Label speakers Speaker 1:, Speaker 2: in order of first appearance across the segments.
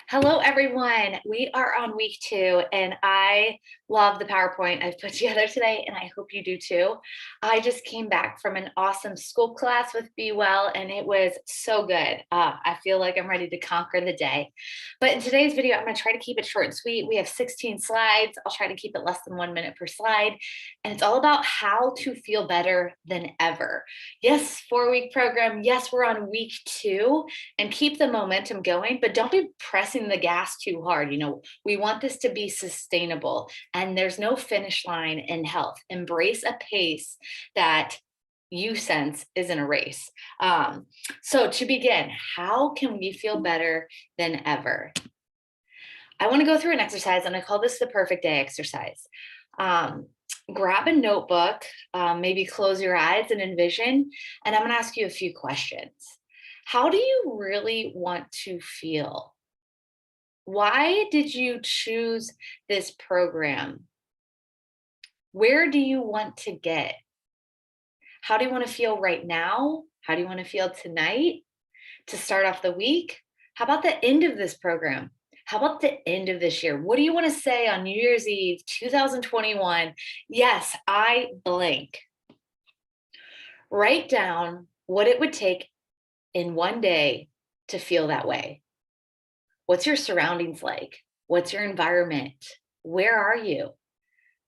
Speaker 1: Hello, everyone. We are on week 2, and I love the PowerPoint I've put together today, and I hope you do too. I just came back from an awesome school class with Be Well, and it was so good. I feel like I'm ready to conquer the day. But in today's video, I'm going to try to keep it short and sweet. We have 16 slides. I'll try to keep it less than 1 minute per slide. And it's all about how to feel better than ever. Yes, 4-week program. Yes, we're on week 2, and keep the momentum going, but don't be pressing the gas too hard. We want this to be sustainable, and there's no finish line in health. Embrace a pace that you sense isn't a race. So to begin, how can we feel better than ever? I want to go through an exercise, and I call this the perfect day exercise. Grab a notebook, maybe close your eyes and envision, and I'm going to ask you a few questions. How do you really want to feel? Why did you choose this program? Where do you want to get? How do you want to feel right now? How do you want to feel tonight to start off the week? How about the end of this program? How about the end of this year? What do you want to say on New Year's Eve, 2021? Yes, I blank. Write down what it would take in one day to feel that way. What's your surroundings like? What's your environment? Where are you?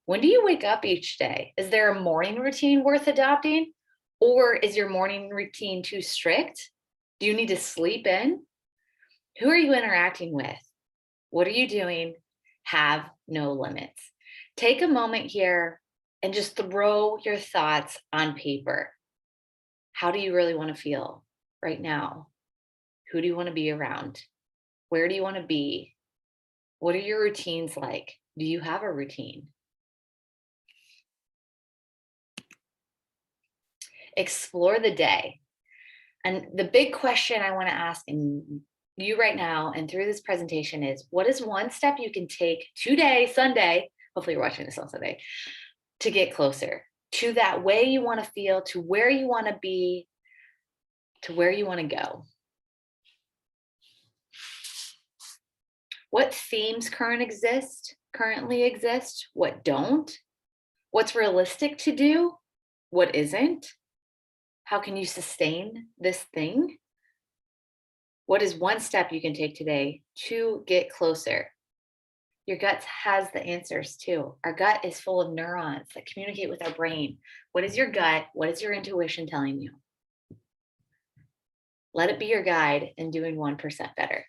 Speaker 1: When do you wake up each day? Is there a morning routine worth adopting? Or is your morning routine too strict? Do you need to sleep in? Who are you interacting with? What are you doing? Have no limits. Take a moment here and just throw your thoughts on paper. How do you really want to feel right now? Who do you want to be around? Where do you want to be? What are your routines like? Do you have a routine? Explore the day. And the big question I want to ask you right now and through this presentation is, what is one step you can take today, Sunday, hopefully you're watching this on Sunday, to get closer to that way you want to feel, to where you want to be, to where you want to go? What themes currently exist? What don't? What's realistic to do? What isn't? How can you sustain this thing? What is one step you can take today to get closer? Your gut has the answers too. Our gut is full of neurons that communicate with our brain. What is your gut? What is your intuition telling you? Let it be your guide in doing 1% better.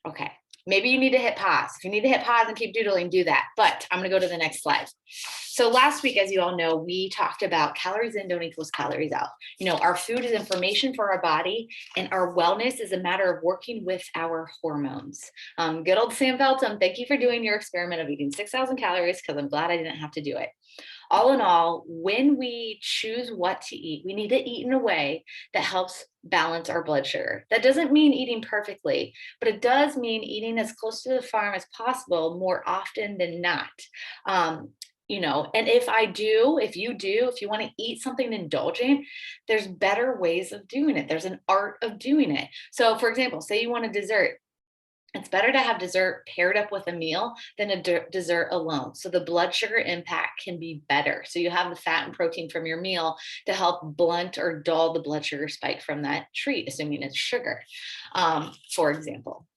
Speaker 1: Okay, maybe you need to hit pause. If you need to hit pause and keep doodling, do that. But I'm gonna go to the next slide. So last week, as you all know, we talked about calories in don't equals calories out. Our food is information for our body, and our wellness is a matter of working with our hormones. Good old Sam Feltham, thank you for doing your experiment of eating 6,000 calories, because I'm glad I didn't have to do it. All in all, when we choose what to eat, we need to eat in a way that helps balance our blood sugar. That doesn't mean eating perfectly, but it does mean eating as close to the farm as possible more often than not. And if you want to eat something indulgent, there's better ways of doing it. There's an art of doing it. So for example, say you want a dessert. It's better to have dessert paired up with a meal than a dessert alone. So the blood sugar impact can be better. So you have the fat and protein from your meal to help blunt or dull the blood sugar spike from that treat, assuming it's sugar, for example.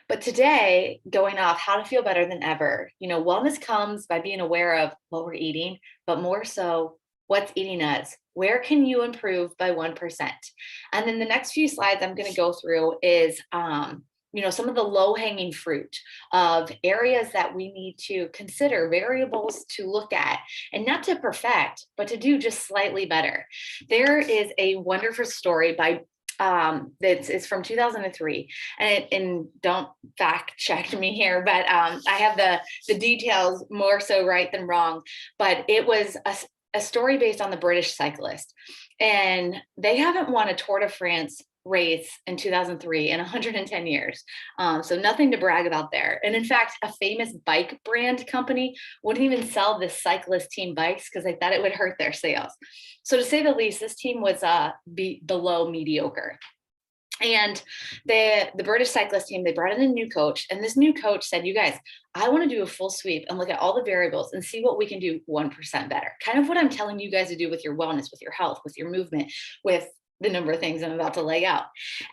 Speaker 1: But today, going off how to feel better than ever, wellness comes by being aware of what we're eating, but more so what's eating us. Where can you improve by 1%? And then the next few slides I'm going to go through is, some of the low-hanging fruit of areas that we need to consider, variables to look at, and not to perfect, but to do just slightly better. There is a wonderful story by it's from 2003, and don't fact check me here, but I have the details more so right than wrong. But it was a story based on the British cyclist, and they haven't won a Tour de France race in 2003 in 110 years. So nothing to brag about there. And in fact, a famous bike brand company wouldn't even sell this cyclist team bikes because they thought it would hurt their sales. So to say the least, this team was below mediocre. And the British cyclist team, they brought in a new coach, and this new coach said, "You guys, I want to do a full sweep and look at all the variables and see what we can do 1% better." Kind of what I'm telling you guys to do with your wellness, with your health, with your movement, with the number of things I'm about to lay out.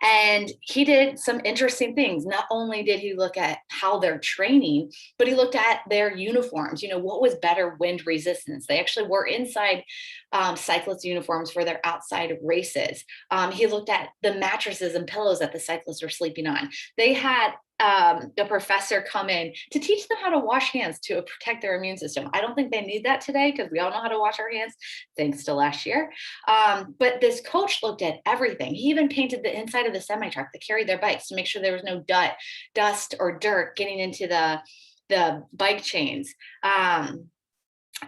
Speaker 1: And he did some interesting things. Not only did he look at how they're training, but he looked at their uniforms. What was better wind resistance? They actually wore inside cyclist uniforms for their outside races. He looked at the mattresses and pillows that the cyclists were sleeping on. They had the professor come in to teach them how to wash hands to protect their immune system. I don't think they need that today because we all know how to wash our hands thanks to last year. But this coach looked at everything. He even painted the inside of the semi truck that carried their bikes to make sure there was no dust or dirt getting into the bike chains.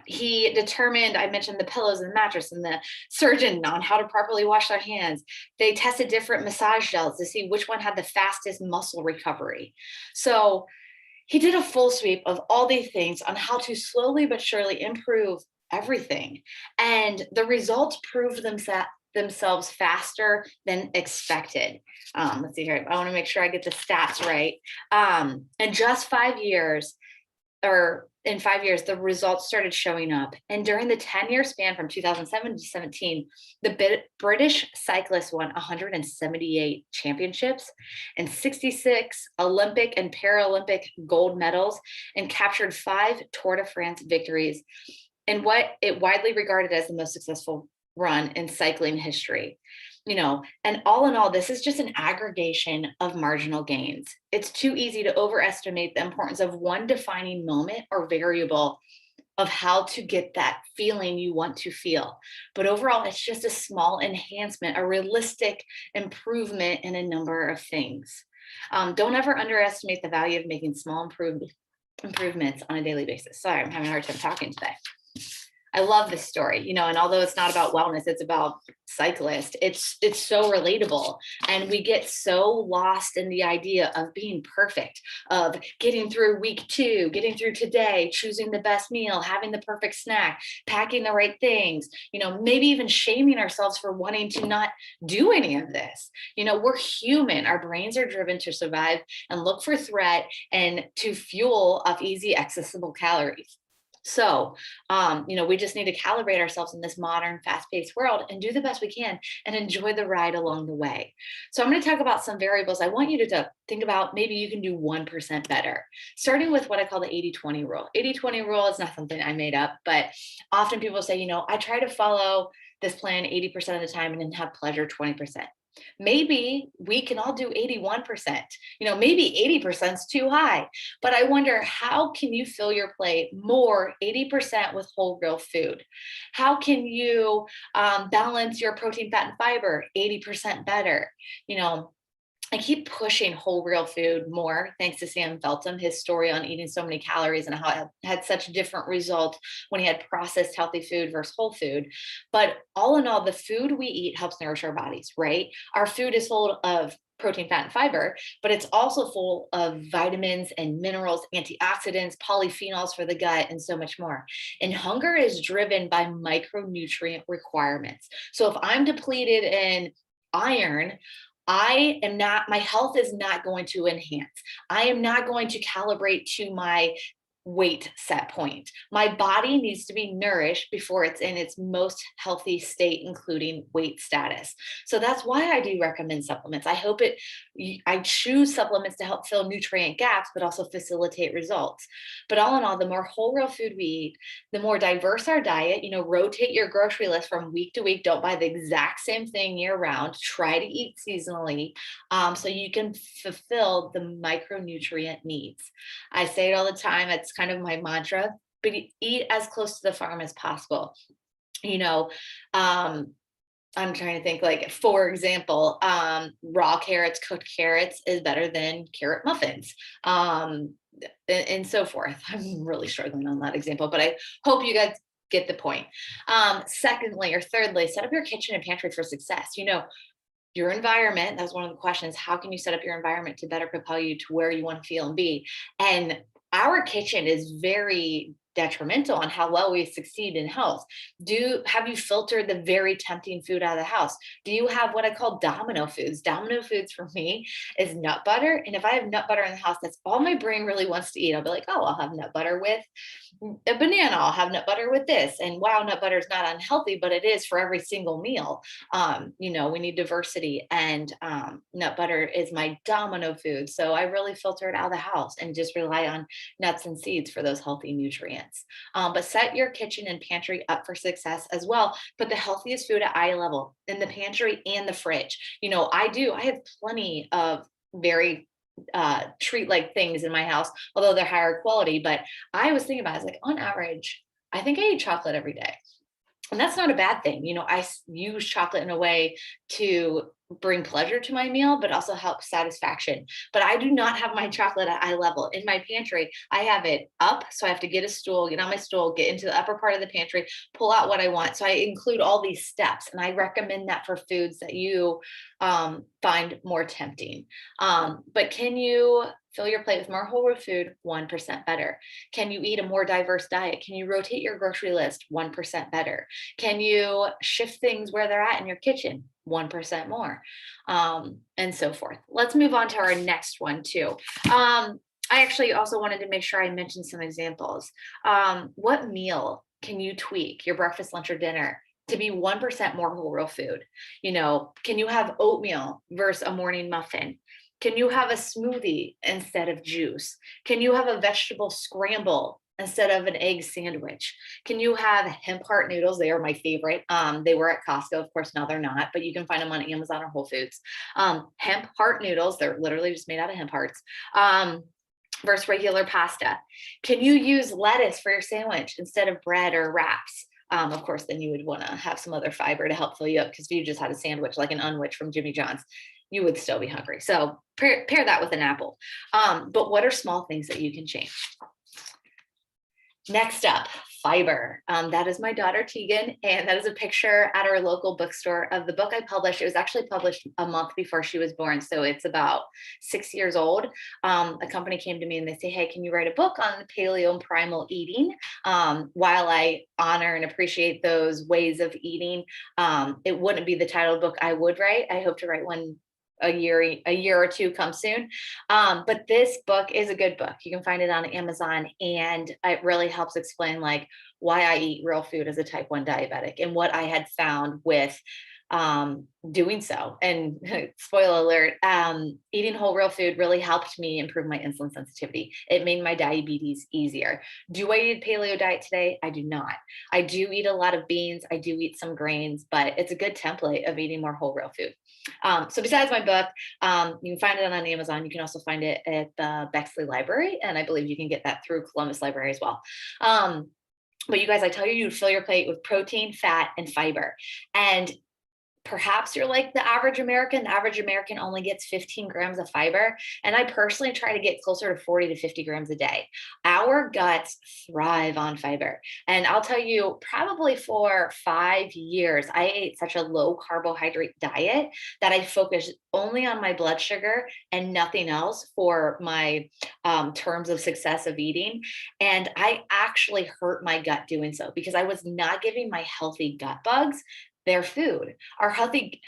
Speaker 1: He determined, I mentioned the pillows and the mattress, and the surgeon on how to properly wash their hands. They tested different massage gels to see which one had the fastest muscle recovery. So he did a full sweep of all these things on how to slowly but surely improve everything. And the results proved themselves faster than expected. Let's see here. I want to make sure I get the stats right. In just 5 years, or in 5 years, the results started showing up. And during the 10-year span from 2007 to 17, the British cyclists won 178 championships and 66 Olympic and Paralympic gold medals, and captured 5 Tour de France victories in what it widely regarded as the most successful run in cycling history. And all in all, this is just an aggregation of marginal gains. It's too easy to overestimate the importance of one defining moment or variable of how to get that feeling you want to feel. But overall, it's just a small enhancement, a realistic improvement in a number of things. Don't ever underestimate the value of making small improvements on a daily basis. Sorry, I'm having a hard time talking today. I love this story, and although it's not about wellness, it's about cyclists. It's so relatable. And we get so lost in the idea of being perfect, of getting through week 2, getting through today, choosing the best meal, having the perfect snack, packing the right things, maybe even shaming ourselves for wanting to not do any of this. We're human. Our brains are driven to survive and look for threat and to fuel off easy, accessible calories. So, we just need to calibrate ourselves in this modern, fast-paced world and do the best we can and enjoy the ride along the way. So I'm going to talk about some variables I want you to think about. Maybe you can do 1% better, starting with what I call the 80-20 rule. 80-20 rule is not something I made up, but often people say, I try to follow this plan 80% of the time and then have pleasure 20%. Maybe we can all do 81%. Maybe 80% is too high, but I wonder, how can you fill your plate more 80% with whole real food? How can you balance your protein, fat, and fiber 80% better? I keep pushing whole real food more, thanks to Sam Feltham, his story on eating so many calories and how it had such different results when he had processed healthy food versus whole food. But all in all, the food we eat helps nourish our bodies, right? Our food is full of protein, fat, and fiber, but it's also full of vitamins and minerals, antioxidants, polyphenols for the gut, and so much more. And hunger is driven by micronutrient requirements. So if I'm depleted in iron, my health is not going to enhance. I am not going to calibrate to my weight set point. My body needs to be nourished before it's in its most healthy state, including weight status. So that's why I do recommend supplements. I choose supplements to help fill nutrient gaps, but also facilitate results. But all in all, the more whole real food we eat, the more diverse our diet. Rotate your grocery list from week to week. Don't buy the exact same thing year round. Try to eat seasonally, so you can fulfill the micronutrient needs. I say it all the time. It's kind of my mantra, but eat as close to the farm as possible. I'm trying to think, like, for example, raw carrots, cooked carrots is better than carrot muffins, and so forth. I'm really struggling on that example, but I hope you guys get the point. Secondly, or thirdly, set up your kitchen and pantry for success. Your environment, that was one of the questions. How can you set up your environment to better propel you to where you want to feel and be? And our kitchen is very detrimental on how well we succeed in health. Have you filtered the very tempting food out of the house? Do you have what I call domino foods? Domino foods for me is nut butter. And if I have nut butter in the house, that's all my brain really wants to eat. I'll be like, oh, I'll have nut butter with a banana. I'll have nut butter with this. And wow, nut butter is not unhealthy, but it is for every single meal. We need diversity, and nut butter is my domino food. So I really filter it out of the house and just rely on nuts and seeds for those healthy nutrients. But set your kitchen and pantry up for success as well. Put the healthiest food at eye level in the pantry and the fridge. I have plenty of very treat like things in my house, although they're higher quality. But I was thinking about it, I was like, on average, I think I eat chocolate every day. And that's not a bad thing. I use chocolate in a way to bring pleasure to my meal, but also help satisfaction. But I do not have my chocolate at eye level. In my pantry, I have it up. So I have to get a stool, get on my stool, get into the upper part of the pantry, pull out what I want. So I include all these steps. And I recommend that for foods that you find more tempting. But can you fill your plate with more whole food? 1% better. Can you eat a more diverse diet? Can you rotate your grocery list? 1% better. Can you shift things where they're at in your kitchen? 1% more, and so forth. Let's move on to our next one too. I actually also wanted to make sure I mentioned some examples. What meal can you tweak your breakfast, lunch, or dinner to be 1% more whole real food? Can you have oatmeal versus a morning muffin? Can you have a smoothie instead of juice? Can you have a vegetable scramble instead of an egg sandwich? Can you have hemp heart noodles? They are my favorite. They were at Costco. Of course, now they're not, but you can find them on Amazon or Whole Foods. Hemp heart noodles, they're literally just made out of hemp hearts. Versus regular pasta. Can you use lettuce for your sandwich instead of bread or wraps? Of course, then you would want to have some other fiber to help fill you up, because if you just had a sandwich like an unwich from Jimmy John's, you would still be hungry. So pair that with an apple. But what are small things that you can change? Next up, fiber. That is my daughter, Tegan, and that is a picture at our local bookstore of the book I published. It was actually published a month before she was born, so it's about 6 years old. A company came to me and they say, hey, can you write a book on paleo and primal eating? While I honor and appreciate those ways of eating, it wouldn't be the title of the book I would write. I hope to write one a year or two come soon. But this book is a good book. You can find it on Amazon, and it really helps explain like why I eat real food as a type 1 diabetic and what I had found with doing so. And spoiler alert, eating whole real food really helped me improve my insulin sensitivity. It made my diabetes easier. Do I eat a paleo diet today? I do not. I do eat a lot of beans. I do eat some grains, but it's a good template of eating more whole real food. So besides my book, you can find it on Amazon. You can also find it at the Bexley Library, and I believe you can get that through Columbus Library as well. But you guys, I tell you, you fill your plate with protein, fat, and fiber. And perhaps you're like the average American. The average American only gets 15 grams of fiber. And I personally try to get closer to 40 to 50 grams a day. Our guts thrive on fiber. And I'll tell you, probably for 5 years, I ate such a low carbohydrate diet that I focused only on my blood sugar and nothing else for my terms of success of eating. And I actually hurt my gut doing so, because I was not giving my healthy gut bugs their food. Our healthy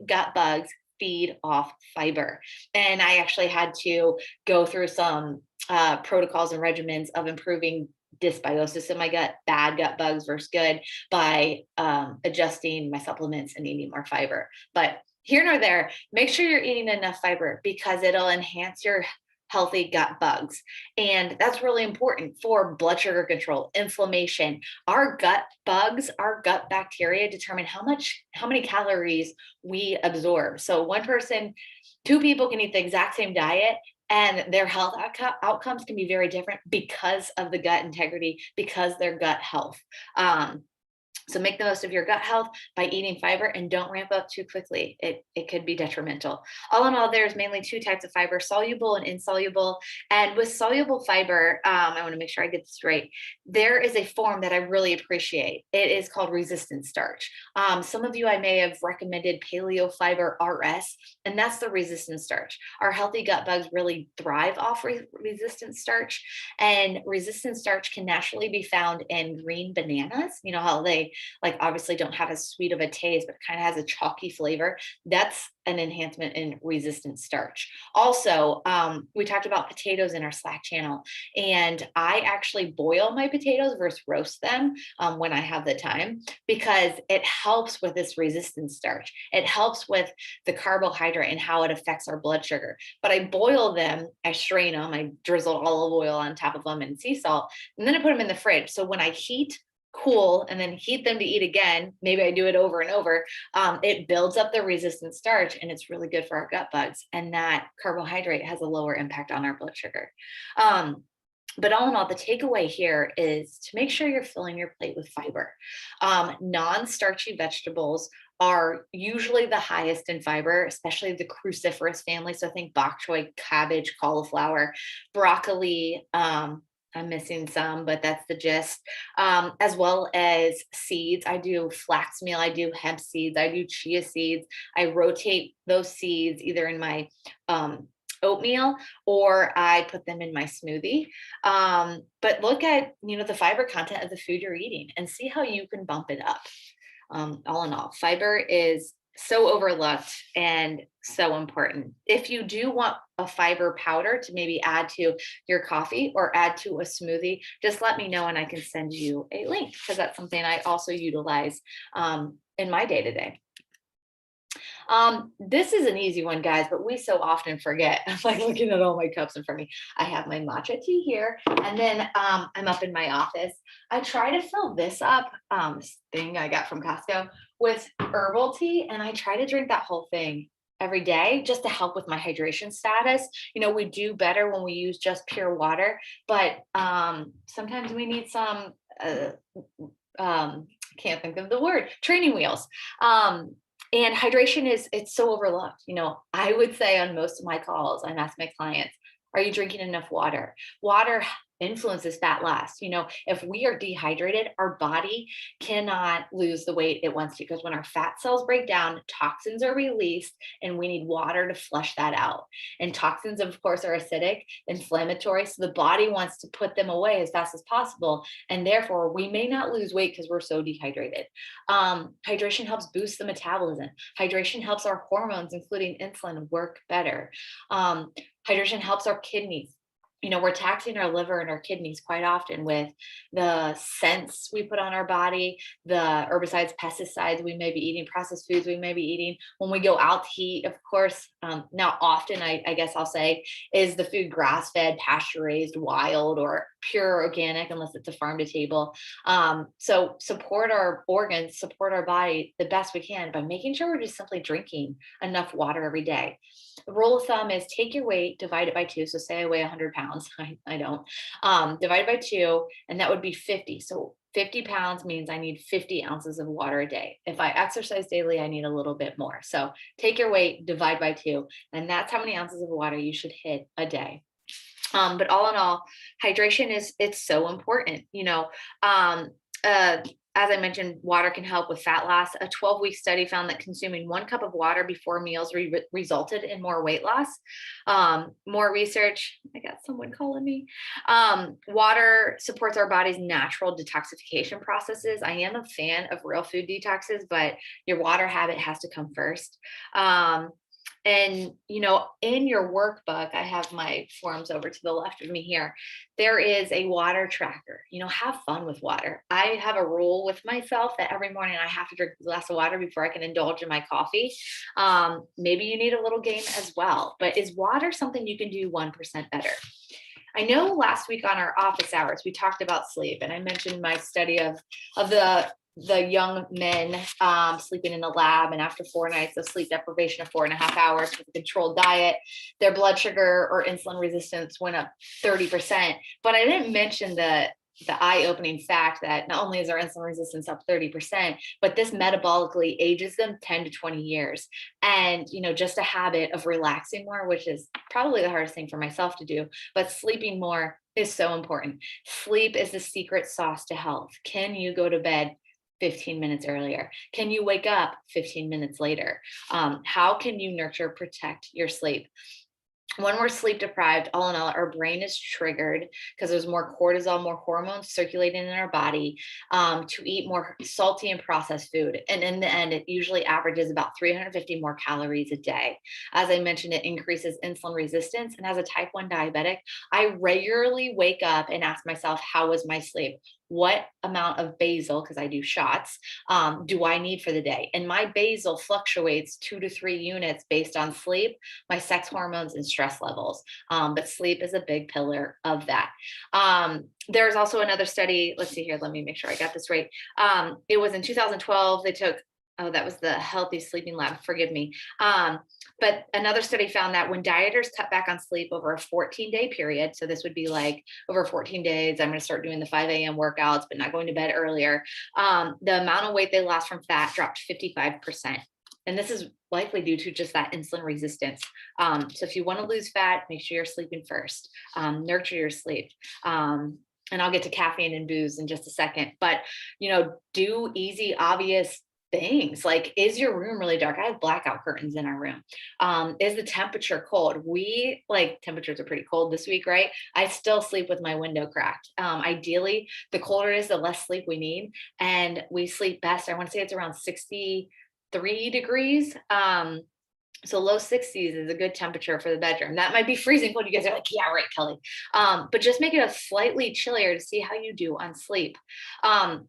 Speaker 1: gut bugs feed off fiber. And I actually had to go through some protocols and regimens of improving dysbiosis in my gut, bad gut bugs versus good, by adjusting my supplements and eating more fiber. But here nor there, make sure you're eating enough fiber, because it'll enhance your healthy gut bugs. And that's really important for blood sugar control, inflammation. Our gut bugs, our gut bacteria determine how many calories we absorb. So two people can eat the exact same diet, and their health outcomes can be very different because of the gut integrity, because their gut health. So make the most of your gut health by eating fiber and don't ramp up too quickly. It could be detrimental. All in all, there's mainly two types of fiber, soluble and insoluble. And with soluble fiber, I want to make sure I get this right. There is a form that I really appreciate. It is called resistant starch. Some of you I may have recommended paleo fiber RS, and that's the resistant starch. Our healthy gut bugs really thrive off resistant starch, and resistant starch can naturally be found in green bananas. You know how they like obviously don't have as sweet of a taste, but kind of has a chalky flavor. That's an enhancement in resistant starch. Also, we talked about potatoes in our Slack channel, and I actually boil my potatoes versus roast them when I have the time, because it helps with this resistant starch. It helps with the carbohydrate and how it affects our blood sugar. But I boil them, I strain them, I drizzle olive oil on top of them and sea salt, and then I put them in the fridge. So when I heat, cool, and then heat them to eat again, maybe I do it over and over, it builds up the resistant starch, and it's really good for our gut bugs, and that carbohydrate has a lower impact on our blood sugar. But all in all, the takeaway here is to make sure you're filling your plate with fiber. Non-starchy vegetables are usually the highest in fiber, especially the cruciferous family. So think bok choy, cabbage, cauliflower, broccoli. I'm missing some, but that's the gist. As well as seeds. I do flax meal, I do hemp seeds, I do chia seeds. I rotate those seeds either in my oatmeal or I put them in my smoothie. But look at, the fiber content of the food you're eating and see how you can bump it up. All in all, fiber is so overlooked and so important. If you do want a fiber powder to maybe add to your coffee or add to a smoothie, just let me know and I can send you a link, because that's something I also utilize in my day to day. This is an easy one, guys, but we so often forget. I'm like looking at all my cups in front of me. I have my matcha tea here, and then I'm up in my office. I try to fill this up, this thing I got from Costco, with herbal tea, and I try to drink that whole thing every day just to help with my hydration status. We do better when we use just pure water, but sometimes we need some, can't think of the word, training wheels. And hydration it's so overlooked. I would say on most of my calls, I'm asking my clients, are you drinking enough water? Water influences fat loss. If we are dehydrated, our body cannot lose the weight it wants to, because when our fat cells break down, toxins are released and we need water to flush that out. And toxins, of course, are acidic, inflammatory. So the body wants to put them away as fast as possible. And therefore, we may not lose weight because we're so dehydrated. Hydration helps boost the metabolism. Hydration helps our hormones, including insulin, work better. Hydration helps our kidneys. We're taxing our liver and our kidneys quite often with the scents we put on our body, the herbicides, pesticides we may be eating, processed foods we may be eating. When we go out to eat, of course, now often I guess I'll say, is the food grass-fed, pasture-raised, wild, or pure organic, unless it's a farm to table. So support our organs, support our body the best we can by making sure we're just simply drinking enough water every day. The rule of thumb is take your weight, divide it by 2. So say I weigh 100 pounds. I don't. Divide it by 2, and that would be 50. So 50 pounds means I need 50 ounces of water a day. If I exercise daily, I need a little bit more. So take your weight, divide by 2, and that's how many ounces of water you should hit a day. But all in all, hydration it's so important. As I mentioned, water can help with fat loss. A 12-week study found that consuming 1 cup of water before meals resulted in more weight loss. More research. I got someone calling me. Water supports our body's natural detoxification processes. I am a fan of real food detoxes, but your water habit has to come first. And, in your workbook, I have my forms over to the left of me here. There is a water tracker. Have fun with water. I have a rule with myself that every morning I have to drink a glass of water before I can indulge in my coffee. Maybe you need a little game as well, but is water something you can do 1% better? I know last week on our office hours, we talked about sleep, and I mentioned my study of the young men sleeping in the lab, and after 4 nights of sleep deprivation of 4.5 hours with a controlled diet, their blood sugar or insulin resistance went up 30%. But I didn't mention the the eye-opening fact that not only is our insulin resistance up 30%, but this metabolically ages them 10 to 20 years. And, just a habit of relaxing more, which is probably the hardest thing for myself to do, but sleeping more is so important. Sleep is the secret sauce to health. Can you go to bed 15 minutes earlier? Can you wake up 15 minutes later? How can you nurture, protect your sleep? When we're sleep deprived, all in all, our brain is triggered because there's more cortisol, more hormones circulating in our body, to eat more salty and processed food. And in the end, it usually averages about 350 more calories a day. As I mentioned, it increases insulin resistance. And as a type 1 diabetic, I regularly wake up and ask myself, how was my sleep? What amount of basal, because I do shots, do I need for the day? And my basal fluctuates 2 to 3 units based on sleep, my sex hormones, and stress levels. But sleep is a big pillar of that. There's also another study. Let's see here. Let me make sure I got this right. It was in 2012. They took, oh, that was the Healthy Sleeping Lab. Forgive me. But another study found that when dieters cut back on sleep over a 14-day period, so this would be like over 14 days, I'm going to start doing the 5 a.m. workouts, but not going to bed earlier. The amount of weight they lost from fat dropped 55%. And this is likely due to just that insulin resistance. So if you want to lose fat, make sure you're sleeping first. Nurture your sleep. And I'll get to caffeine and booze in just a second, but do easy, obvious things. Like, is your room really dark? I have blackout curtains in our room. Is the temperature cold? Temperatures are pretty cold this week, right? I still sleep with my window cracked. Ideally, the colder it is, the less sleep we need. And we sleep best. I want to say it's around 63 degrees. So low 60s is a good temperature for the bedroom. That might be freezing cold. You guys are like, yeah, right, Kelly. But just make it a slightly chillier to see how you do on sleep.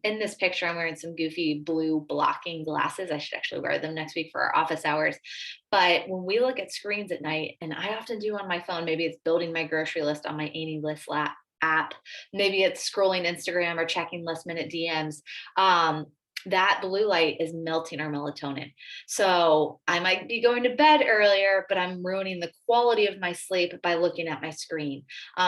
Speaker 1: In this picture, I'm wearing some goofy blue blocking glasses. I should actually wear them next week for our office hours. But when we look at screens at night, and I often do on my phone, maybe it's building my grocery list on my Annie List app. Maybe it's scrolling Instagram or checking last minute DMs. That blue light is melting our melatonin. So I might be going to bed earlier, but I'm ruining the quality of my sleep by looking at my screen.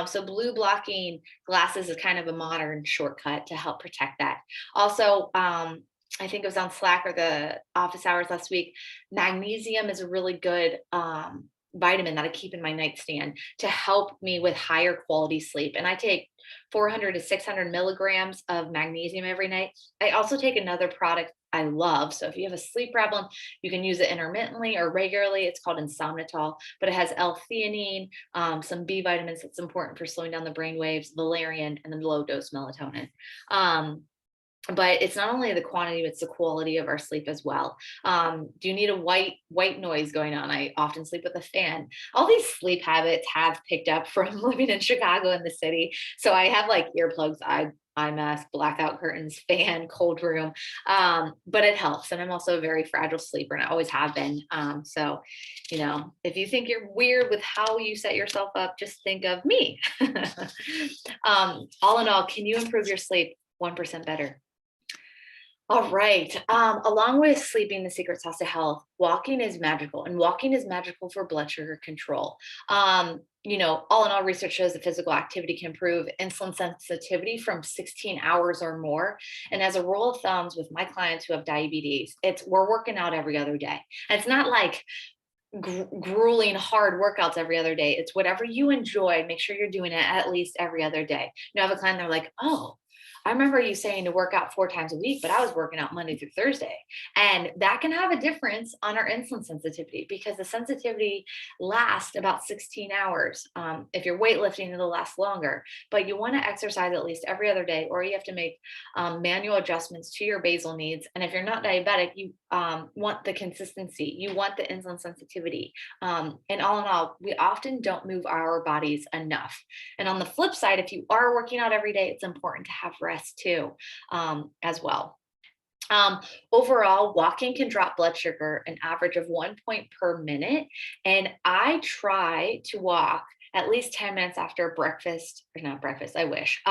Speaker 1: So blue blocking glasses is kind of a modern shortcut to help protect that. Also, I think it was on Slack or the office hours last week. Magnesium is a really good vitamin that I keep in my nightstand to help me with higher quality sleep. And I take 400 to 600 milligrams of magnesium every night. I also take another product I love. So if you have a sleep problem, you can use it intermittently or regularly. It's called Insomnitol, but it has L-theanine, some B vitamins that's important for slowing down the brain waves, valerian, and then low dose melatonin. But it's not only the quantity, it's the quality of our sleep as well. Do you need a white noise going on? I often sleep with a fan. All these sleep habits have picked up from living in Chicago in the city. So I have like earplugs, eye mask, blackout curtains, fan, cold room. But it helps. And I'm also a very fragile sleeper, and I always have been. So, if you think you're weird with how you set yourself up, just think of me. All in all, can you improve your sleep 1% better? All right. Along with sleeping, the secret sauce to health, walking is magical, and walking is magical for blood sugar control. All in all, research shows that physical activity can improve insulin sensitivity from 16 hours or more. And as a rule of thumbs with my clients who have diabetes, we're working out every other day. And it's not like grueling hard workouts every other day. It's whatever you enjoy. Make sure you're doing it at least every other day. I have a client, they're like, oh, I remember you saying to work out 4 times a week, but I was working out Monday through Thursday. And that can have a difference on our insulin sensitivity because the sensitivity lasts about 16 hours. If you're weightlifting, it'll last longer, but you want to exercise at least every other day, or you have to make manual adjustments to your basal needs. And if you're not diabetic, you want the consistency, you want the insulin sensitivity. And all in all, we often don't move our bodies enough. And on the flip side, if you are working out every day, it's important to have rest too, as well. Overall, walking can drop blood sugar an average of 1 point per minute. And I try to walk at least 10 minutes after breakfast, or not breakfast, I wish,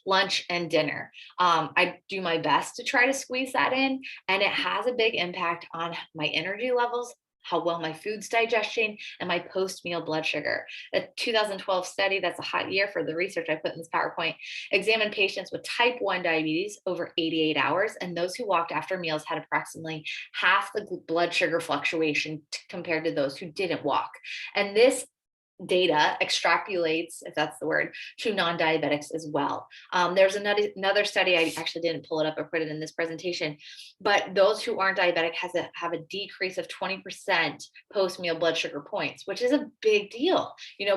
Speaker 1: lunch and dinner. I do my best to try to squeeze that in, and it has a big impact on my energy levels, how well my food's digesting, and my post-meal blood sugar. A 2012 study, that's a hot year for the research I put in this PowerPoint, examined patients with type 1 diabetes over 88 hours, and those who walked after meals had approximately half the blood sugar fluctuation compared to those who didn't walk. And this data extrapolates, if that's the word, to non-diabetics as well. There's another study, I actually didn't pull it up or put it in this presentation, but those who aren't diabetic have a decrease of 20% post-meal blood sugar points, which is a big deal.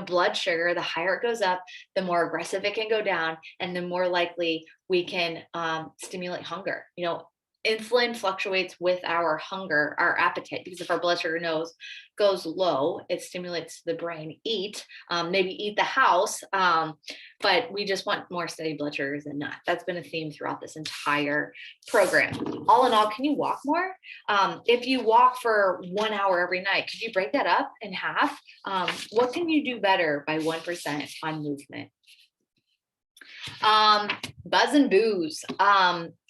Speaker 1: Blood sugar, the higher it goes up, the more aggressive it can go down, and the more likely we can stimulate hunger. Insulin fluctuates with our hunger, our appetite, because if our blood sugar goes low, it stimulates the brain, maybe eat the house, but we just want more steady blood sugars than not. That's been a theme throughout this entire program. All in all, can you walk more? If you walk for 1 hour every night, could you break that up in half? What can you do better by 1% on movement? Buzz and booze.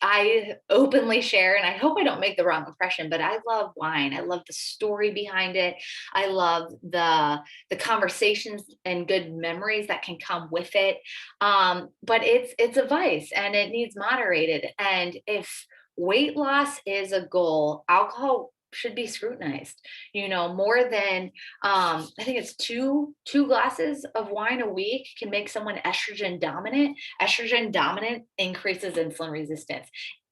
Speaker 1: I openly share, and I hope I don't make the wrong impression, but I love wine. I love the story behind it. I love the conversations and good memories that can come with it. But it's a vice, and it needs moderated. And if weight loss is a goal, alcohol should be scrutinized. More than I think it's two glasses of wine a week can make someone estrogen dominant. Estrogen dominant increases insulin resistance.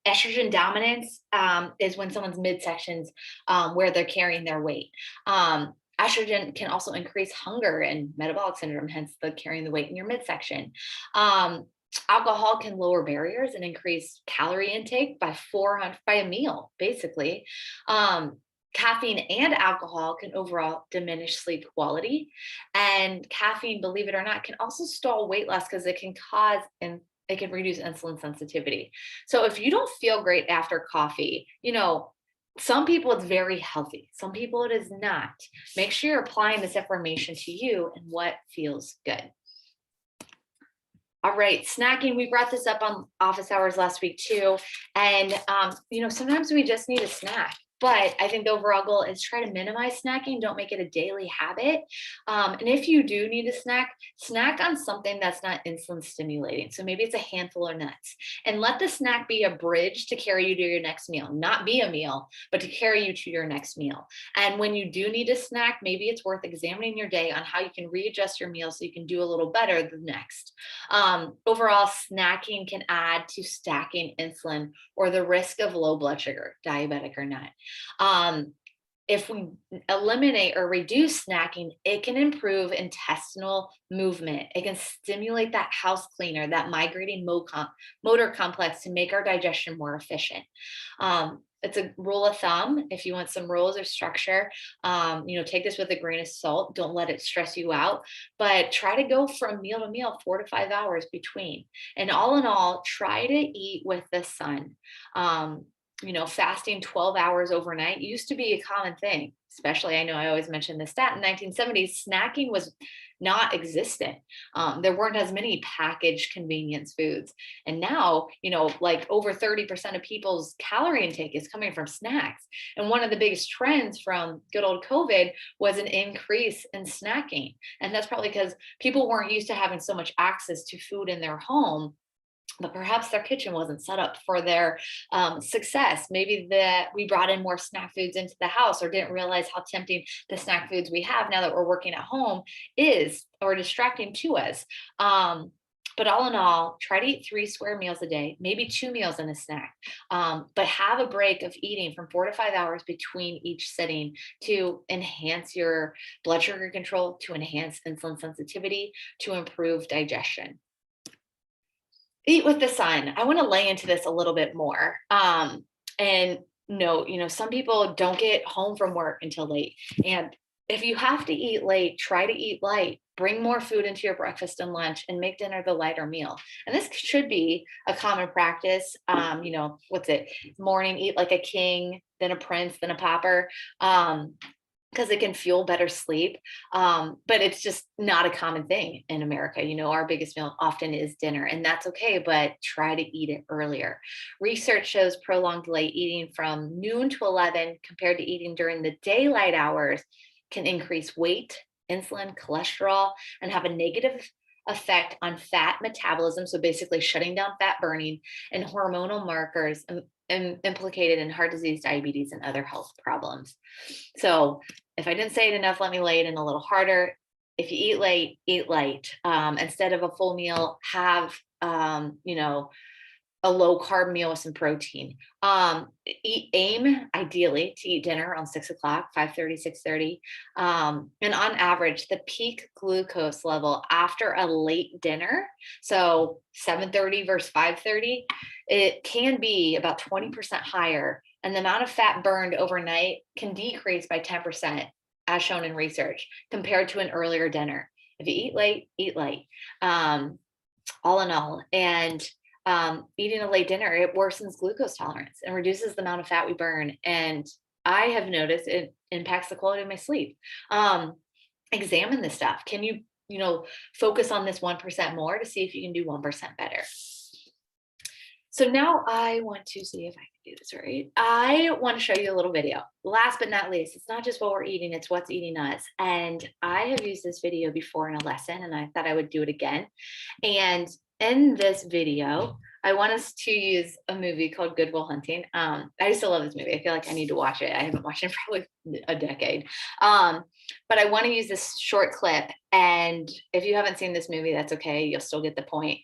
Speaker 1: Estrogen dominance is when someone's midsections where they're carrying their weight. Estrogen can also increase hunger and metabolic syndrome, hence the carrying the weight in your midsection. Alcohol can lower barriers and increase calorie intake by 400 by a meal, basically. Caffeine and alcohol can overall diminish sleep quality. And caffeine, believe it or not, can also stall weight loss because it can reduce insulin sensitivity. So if you don't feel great after coffee, some people it's very healthy. Some people it is not. Make sure you're applying this information to you and what feels good. All right, snacking. We brought this up on office hours last week too. And, sometimes we just need a snack. But I think the overall goal is try to minimize snacking. Don't make it a daily habit. And if you do need a snack on something that's not insulin stimulating. So maybe it's a handful of nuts. And let the snack be a bridge to carry you to your next meal. Not be a meal, but to carry you to your next meal. And when you do need a snack, maybe it's worth examining your day on how you can readjust your meal so you can do a little better the next. Overall, snacking can add to stacking insulin or the risk of low blood sugar, diabetic or not. If we eliminate or reduce snacking, it can improve intestinal movement. It can stimulate that house cleaner, that migrating motor complex to make our digestion more efficient. It's a rule of thumb. If you want some rules or structure, take this with a grain of salt. Don't let it stress you out, but try to go from meal to meal, 4 to 5 hours between. And all in all, try to eat with the sun. Fasting 12 hours overnight used to be a common thing, especially, I know I always mention this stat, in 1970s, snacking was not existent. There weren't as many packaged convenience foods. And now, like over 30% of people's calorie intake is coming from snacks. And one of the biggest trends from good old COVID was an increase in snacking. And that's probably because people weren't used to having so much access to food in their home, but perhaps their kitchen wasn't set up for their success. Maybe that we brought in more snack foods into the house or didn't realize how tempting the snack foods we have now that we're working at home is, or distracting to us. But all in all, try to eat 3 square meals a day, maybe 2 meals and a snack, but have a break of eating from 4 to 5 hours between each sitting to enhance your blood sugar control, to enhance insulin sensitivity, to improve digestion. Eat with the sun. I want to lay into this a little bit more. And no, some people don't get home from work until late. And if you have to eat late, try to eat light. Bring more food into your breakfast and lunch and make dinner the lighter meal. And this should be a common practice. What's it? Morning, eat like a king, then a prince, then a pauper. because it can fuel better sleep. But it's just not a common thing in America. Our biggest meal often is dinner, and that's okay, but try to eat it earlier. Research shows prolonged late eating from noon to 11 compared to eating during the daylight hours can increase weight, insulin, cholesterol, and have a negative effect on fat metabolism. So basically, shutting down fat burning and hormonal markers implicated in heart disease, diabetes, and other health problems. So if I didn't say it enough, let me lay it in a little harder. If you eat late, eat light. Instead of a full meal, have a low carb meal with some protein. Aim ideally to eat dinner around 6 o'clock, 5:30, 6:30. And on average, the peak glucose level after a late dinner, so 7:30 versus 5:30, it can be about 20% higher. And the amount of fat burned overnight can decrease by 10%, as shown in research, compared to an earlier dinner. If you eat late, eat light. All in all. And eating a late dinner, it worsens glucose tolerance and reduces the amount of fat we burn. And I have noticed it impacts the quality of my sleep. Examine this stuff. Can you focus on this 1% more to see if you can do 1% better? So now I want to see if I can do this right. I want to show you a little video. Last but not least, it's not just what we're eating, it's what's eating us. And I have used this video before in a lesson, and I thought I would do it again. And in this video, I want us to use a movie called Good Will Hunting. I used to love this movie. I feel like I need to watch it. I haven't watched it in probably a decade. But I want to use this short clip. And if you haven't seen this movie, that's okay. You'll still get the point.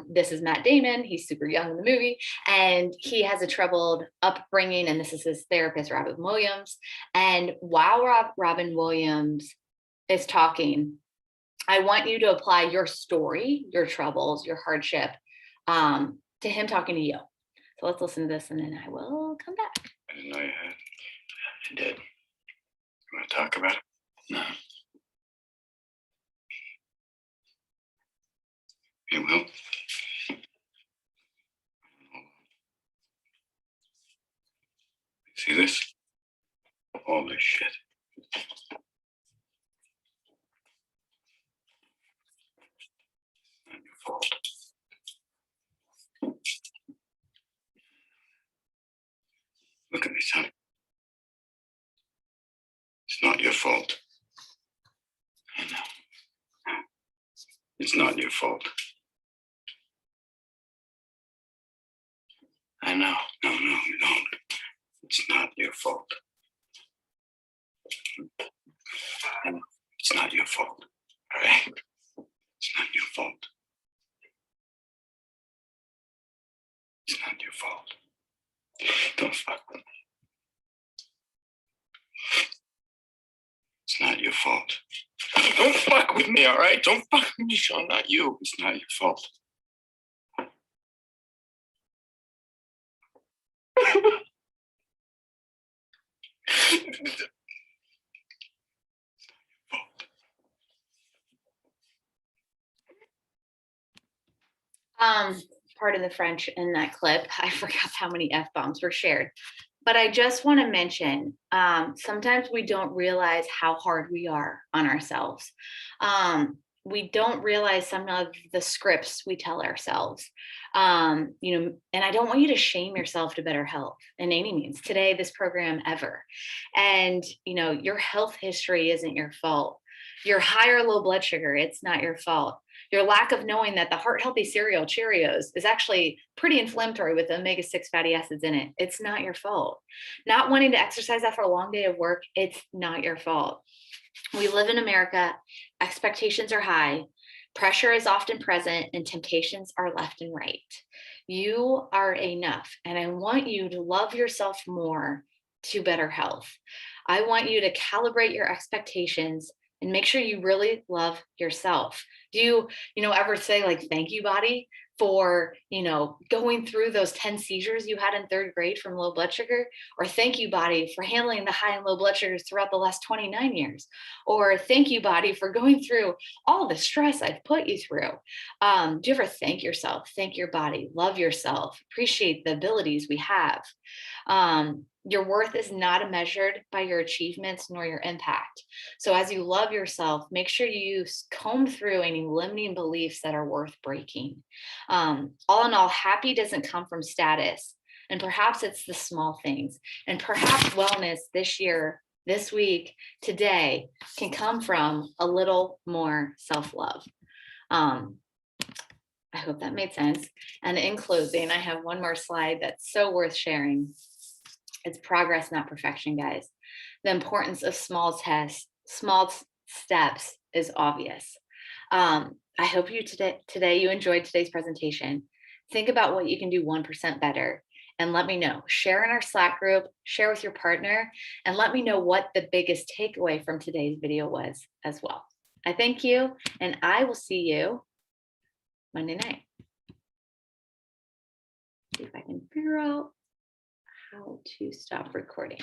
Speaker 1: This is Matt Damon. He's super young in the movie, and he has a troubled upbringing. And this is his therapist, Robin Williams. And while Robin Williams is talking, I want you to apply your story, your troubles, your hardship to him talking to you. So let's listen to this, and then I will come back.
Speaker 2: I didn't know you had. I did. You want to talk about it? No. You will? See this? All this shit. Not your fault. Look at me, son. It's not your fault. I know. It's not your fault. I know. No, you don't. It's not your fault. I know. It's not your fault. All right? It's not your fault. It's not your fault. Don't fuck with me. It's not your fault. Don't fuck with me, all right? Don't fuck with me, Sean. Not you. It's not your fault.
Speaker 1: Pardon the French in that clip. I forgot how many F-bombs were shared. But I just want to mention, sometimes we don't realize how hard we are on ourselves. We don't realize some of the scripts we tell ourselves. And I don't want you to shame yourself to better health in any means today, this program, ever. And, your health history isn't your fault. Your high or low blood sugar, it's not your fault. Your lack of knowing that the heart healthy cereal Cheerios is actually pretty inflammatory with omega-6 fatty acids in it, it's not your fault. Not wanting to exercise after a long day of work, it's not your fault. We live in America, expectations are high, pressure is often present, and temptations are left and right. You are enough, and I want you to love yourself more to better health. I want you to calibrate your expectations and make sure you really love yourself. Do you, ever say like, thank you, body, for, going through those 10 seizures you had in third grade from low blood sugar? Or thank you, body, for handling the high and low blood sugars throughout the last 29 years? Or thank you, body, for going through all the stress I've put you through? Do you ever thank yourself, thank your body, love yourself, appreciate the abilities we have? Your worth is not measured by your achievements nor your impact. So, as you love yourself, make sure you comb through any limiting beliefs that are worth breaking. All in all, happy doesn't come from status. And perhaps it's the small things. And perhaps wellness this year, this week, today can come from a little more self love. Um, I hope that made sense. And in closing, I have one more slide that's so worth sharing. It's progress, not perfection, guys. The importance of small steps is obvious. I hope you today you enjoyed today's presentation. Think about what you can do 1% better and let me know. Share in our Slack group, share with your partner, and let me know what the biggest takeaway from today's video was as well. I thank you, and I will see you Monday night. See if I can figure out how to stop recording.